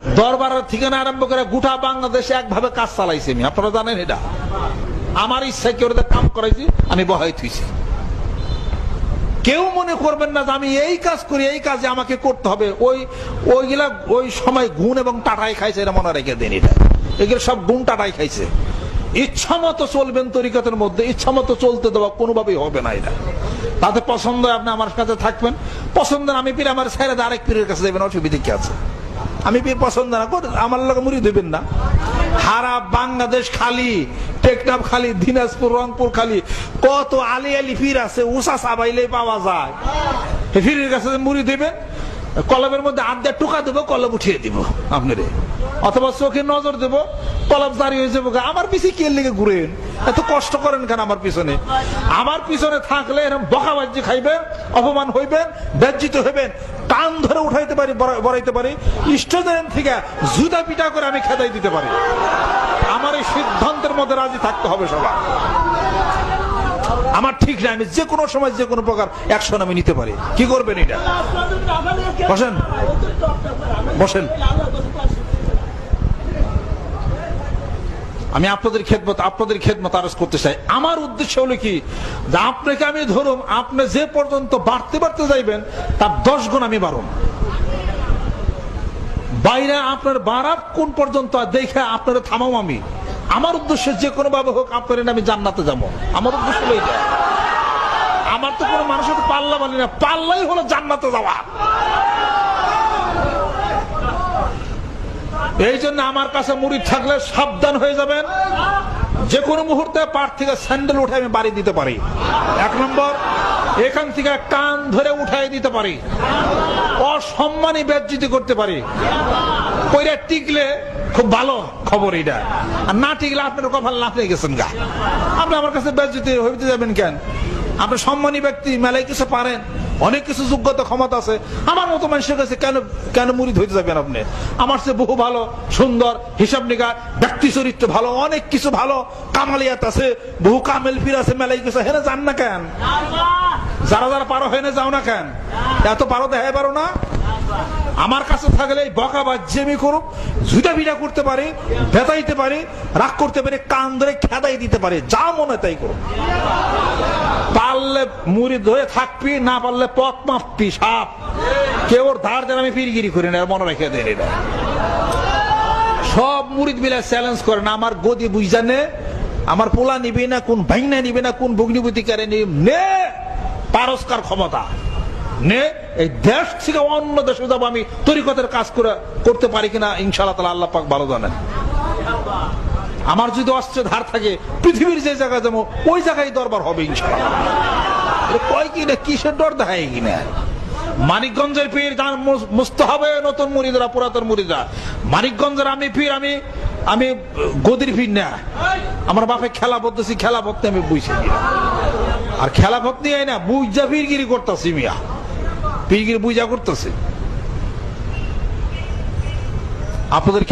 দরবারের ঠিকানা আরম্ভ করে গোটা বাংলাদেশে একভাবে কাজ চালাইছি আমি, আপনারা জানেন এটা। আমার ইচ্ছা কেউ কাম করাইছি, আমি বহাই থুইছি। কেউ মনে করবেন না যে আমি এই কাজ করি, এই কাজে আমাকে করতে হবে। ওইগুলা ওই সময় গুণ এবং টাটাই খাইছে, এটা মনে রেখে দেন। এগুলো সব গুণ টাটাই খাইছে। ইচ্ছা মতো চলবেন তরিকতের মধ্যে, ইচ্ছা মতো চলতে দেওয়া কোনোভাবেই হবে না। এটা তাতে পছন্দ আপনি আমার কাছে থাকবেন, পছন্দ আমি পীর আমার ছেড়ে আরেক পীরের কাছে যাবেন, অসুবিধা কি আছে? আমি পীর পছন্দ না করে আমার লোক মুড়ি দেবেন না। সারা বাংলাদেশ খালি, টেকনাফ খালি, দিনাজপুর, রংপুর খালি, কত আলি আলি পীর আছে, উষা সাবাইলে পাওয়া যায়। পীরের কাছে মুড়ি দেবেন, কলমের মধ্যে আড্ডা টুকা দেবো, কলম উঠিয়ে দিব আপনারে, অথবা চোখে নজর দেব, কলম জারি হয়ে যাবো। আমার পিছিয়ে কে লেগে ঘুরেন, এত কষ্ট করেন কেন আমার পিছনে? আমার পিছনে থাকলে এরকম বকাবাজি খাইবেন, অপমান হইবেন, লজ্জিত হইবেন, কান ধরে উঠাইতে পারি, বড়াইতে পারি, স্টেজের থেকে জুতা পিটা করে আমি খেদাই দিতে পারি। আমার এই সিদ্ধান্তের মধ্যে রাজি থাকতে হবে সবাই। আমার ঠিক না, আমি যে কোনো সময় যে কোনো প্রকার অ্যাকশন আমি নিতে পারি। কি করবেন এটা? বসেন বসেন। আমি আপনাদের খেদমত আরজ করতে চাই। আমার উদ্দেশ্য হলো কি, যে আপনাকে আমি ধরুন, আপনি যে পর্যন্ত বাড়তে বাড়তে যাইবেন তার 10 গুণ আমি বাড়ুন। বাইরে আপনার বাড়ার কোন পর্যন্ত দেখে আপনারা থামাও আমি। আমার উদ্দেশ্য যে কোনো ভাবে হোক আপনার আমি জান্নাতে যাবো। আমার উদ্দেশ্য হলো এইটা। আমার তো কোনো মানুষের পাল্লা মানি না, পাল্লাই হলো জান্নাতে যাওয়া। এই জন্য আমার কাছে মুরিদ থাকলে সাবধান হয়ে যাবেন। যে কোনো মুহূর্তে পার থেকে স্যান্ডেল উঠে আমি বাড়ি দিতে পারি। 1 নম্বর, এখান থেকে কান ধরে উঠাই দিতে পারি, অসম্মানী বেজ্জিতি করতে পারি। কইরা টিকলে খুব ভালো খবর এটা, আর না টিকলে আপনার কপাল লাফে গেছেন গা। আপনি আমার কাছে বেজ্জিতি হইতে যাবেন কেন? আপনি সম্মানী ব্যক্তি, মেলায় কিছু পারেন, অনেক কিছু যোগ্যতা ক্ষমতা আছে। আমার মতো মানুষের কাছে কেন মুরিদ হইতে যাবেন আপনি? আমার চেয়ে বহু ভালো, সুন্দর, হিসাব নিকাশ, ব্যক্তি চরিত্র ভালো, অনেক কিছু ভালো, কামালিয়াত আছে, বহু কামেল পীর আছে, মেলায় কিছু। হেনে যান না কেন? যারা যারা পারো হেনে যাও না কেন? এত পারো দেখাই পারো না? আমার কাছে থাকলে বকা বা জেমি করুক, জুতা বিটা করতে পারি, ভেতাইতে পারি, রাগ করতে পারি, কান ধরে খেদাই দিতে পারি, যা মনে তাই করুক। পারলে মুরিদ হয়ে থাকবি, না পারলে পথ মাপবি সাপ। কেউ ওর ধার যেন আমি পীরগিরি করি না, মনে রেখে দেন। এটা সব মুরিদ মিলে চ্যালেঞ্জ করেন, আমার গদি বুঝানে, আমার পোলা নিবি না, কোন ভাইনা নিবি না, কোন ভগ্নিপতিকারে নে, পারস্কার ক্ষমতা নে। এই দেশ থেকে অন্য দেশে যাবো আমি, তরিকতের কাজ করতে পারি কিনা ইনশাআল্লাহ তাআলা আল্লাহ পাক ভালো জানেন। আমার যদি অস্ত্রের ধার থাকে, পৃথিবীর যে জায়গায় যাবো ওই জায়গায় দরবার হবে ইনশাআল্লাহ। কয় কিনা কিসের ডর দেখায় কিনা? মানিকগঞ্জের পীর গান মুছতে হবে নতুন মুরিদরা, পুরাতন মুরিদরা। মানিকগঞ্জের আমি পীর, আমি গদির পীর না। আমার বাপে খেলা বলতেছি, খেলা ভক্তি আমি বুঝছি, আর খেলা ভক্তি হয় না, বুঝা পীরগিরি করতেছি মিয়া, পীরগিরি বুঝা করতেছি। আপনাদের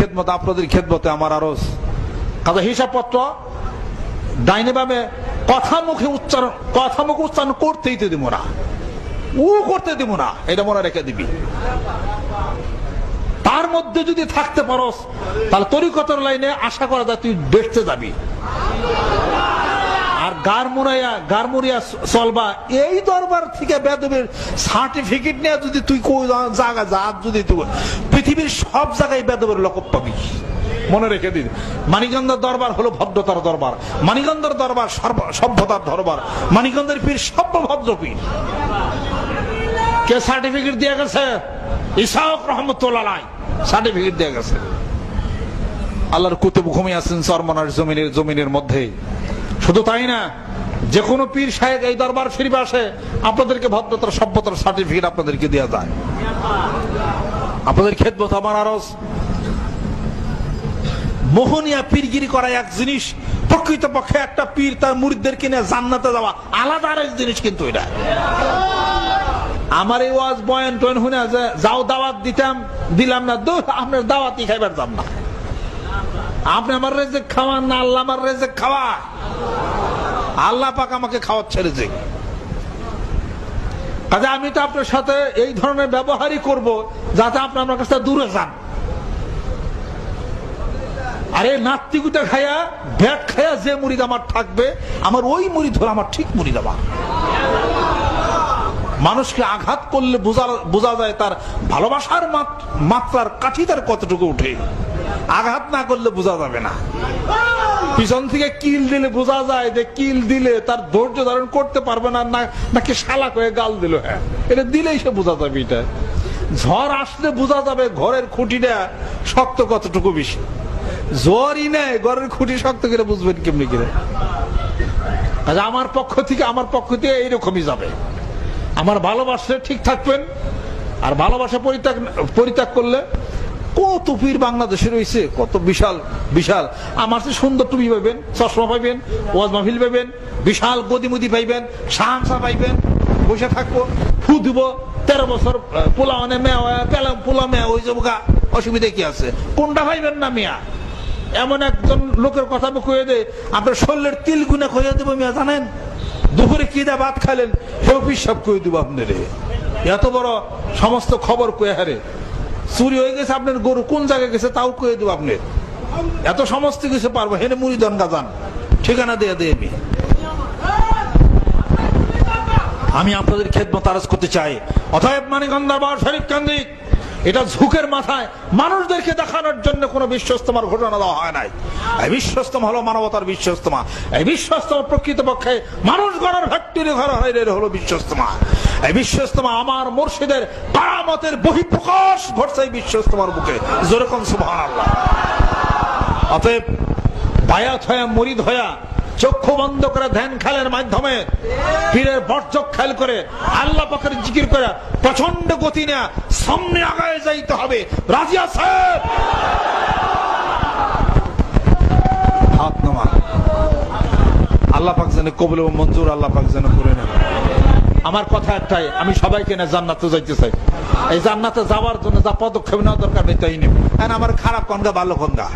খেদমতে আমার আরজ কাজে হিসাবপত্র ডাইনে বামে কথা মুখে উচ্চারণ করতেই তো দিব না, করতে দিব না, এটা মনে রেখে দিবি। তার মধ্যে যদি থাকতে পারস তাহলে তরিকতের লাইনে আশা করা যায় তুই দেখতে যাবি। আর গারমুরিয়া চলবা, এই দরবার থেকে বেদবের সার্টিফিকেট নিয়ে যদি তুই জায়গা যা, যদি তুই পৃথিবীর সব জায়গায় বেদবের লকব পাবি, মনে রেখে দিন। মানিকগঞ্জের দরবার হলো ভদ্রতার দরবার, মানিকগঞ্জের দরবার সভ্যতার দরবার, মানিকগঞ্জের পীর সভ্য ভদ্র পীর। কে সার্টিফিকেট দিয়ে গেছে? ইসাক রহমতুল্লাহ সার্টিফিকেট দিয়ে গেছে। আল্লাহর কুতুব ঘুমিয়ে আছেন চরমনার জমিনের মধ্যে। শুধু তাই না, যে কোনো পীর সাহেব এই দরবার শরীফে আসে, আপনাদেরকে ভদ্রতার সভ্যতার সার্টিফিকেট আপনাদেরকে দেওয়া যায়। আপনাদের খেদমত আমার আরজ। মোহনিয়া পীরগিরি করা এক জিনিস, প্রকৃতপক্ষে একটা পীর তার মুরিদদেরকে নিয়ে জান্নাতে যাওয়া আলাদা আরেক জিনিস। কিন্তু এটা আমার এই ওয়াজ বয়ান টয়ন শুনে যাও দাওয়াত দিলাম না, আপনার দাওয়াতই খাইবার যাম না। আপনি আমার রেজেক খাওয়ান না, আল্লাহ আমার রেজেক খাওয়া। আল্লাহ পাক আমাকে খাওয়াচ্ছে রেজেক। কাজে আমি তো আপনার সাথে এই ধরনের ব্যবহারই করব যাতে আপনি আমার কাছে দূরে যান। আরে নাত্তিকুটা খায়া ব্যাট খায়া যে মুরিদ আমার থাকবে, আমার ওই মুরিদ হলো আমার ঠিক মুরিদ। আমার মানুষকে আঘাত করলে বোঝা যায় তার ভালোবাসার মাত্রার কাঠি তার কতটুকু উঠে, আঘাত না করলে বোঝা যাবে না। পিছন থেকে কিল দিলে বোঝা যায় যে কিল দিলে তার ধৈর্য ধারণ করতে পারবে না, নাকি শালা করে গাল দিল। হ্যাঁ, এটা দিলেই সে বোঝা যাবে। এটা ঝড় আসলে বোঝা যাবে ঘরের খুঁটিটা শক্ত কতটুকু বেশি। জ্বরই নেই, ঘরের খুঁটি শক্ত করে বুঝবেন কেমনি করে। আমার পক্ষ থেকে এইরকমই যাবে। আমার ভালোবাসলে ঠিক থাকবেন, আর ভালোবাসা পরিত্যাগ করলে কত পীর বাংলাদেশে রয়েছে, কত বিশাল বিশাল। আমার চেয়ে সুন্দর টুপি পাইবেন, চশমা পাইবেন, ওয়াজ মাহফিল পাইবেন, বিশাল গদিমুদি পাইবেন, শাহানশা পাইবেন। বসে থাকবো, ফু দিব, 13 বছর পোলা মানে পোলা মেয়া ওই যাবো, অসুবিধা কি আছে? কোনটা পাইবেন না মিয়া? এমন একজন লোকের কথা আমি কয়ে দে, আপনার শরীরের তিল গুনা কয়ে দেবো মিয়া। জানেন দুপুরে কি দা ভাত খাইলেন সেও পিসাব কয়ে দেবো আপনার। এত বড় সমস্ত খবর কয়ে হারে, চুরি হয়ে গেছে আপনার গরু কোন জায়গায় গেছে তাও কয়ে দেবো আপনার। এত সমস্ত কিছু পারবো। হেনে মুড়িদন গাজান ঠিকানা দিয়ে দিয়ে আমি আপনাদের খেদমত আরজ করতে চাই। অতএব মানিকগঞ্জ দরবার শরীফ কেন্দ্রিক এটা ঝুঁকের মাথায় মানুষদেরকে দেখানোর জন্য কোন বিশ্বস্তমার ঘটনা দেওয়া হয় নাই। এই বিশ্বস্তমা হলো মানবতার বিশ্বস্তমা। এই বিশ্বস্তমা প্রকৃতপক্ষে মানুষ গড়ার ফ্যাক্টরি ঘর হলো বিশ্বস্তমা। এই বিশ্বস্তমা আমার মুর্শিদের কারামতের বহিঃপ্রকাশ ঘটছে এই বিশ্বস্তমার বুকে। যেরকম সুবহানাল্লাহ। অতএব বায়াত হয়ে মুরিদ হয়ে চক্ষু বন্ধ করে ধ্যান খেলের মাধ্যমে পীরের বর্জক খেল করে আল্লাহ পাকের জিকির করে প্রচন্ড গতি নেয়া সামনে আগায় যাইতে হবে। রাজি আছে? হাত নামা। আল্লাহ পাক যেন কবুল ও মঞ্জুর আল্লাহ পাক যেন করে নেন। আমার কথা একটাই, আমি সবাইকে না জান্নাতে যাইতে চাই। এই জান্নাতে যাওয়ার জন্য যা পদক্ষেপ নেওয়া দরকার নেই তাই নেব। আমার খারাপ কনগা ভালো কনগা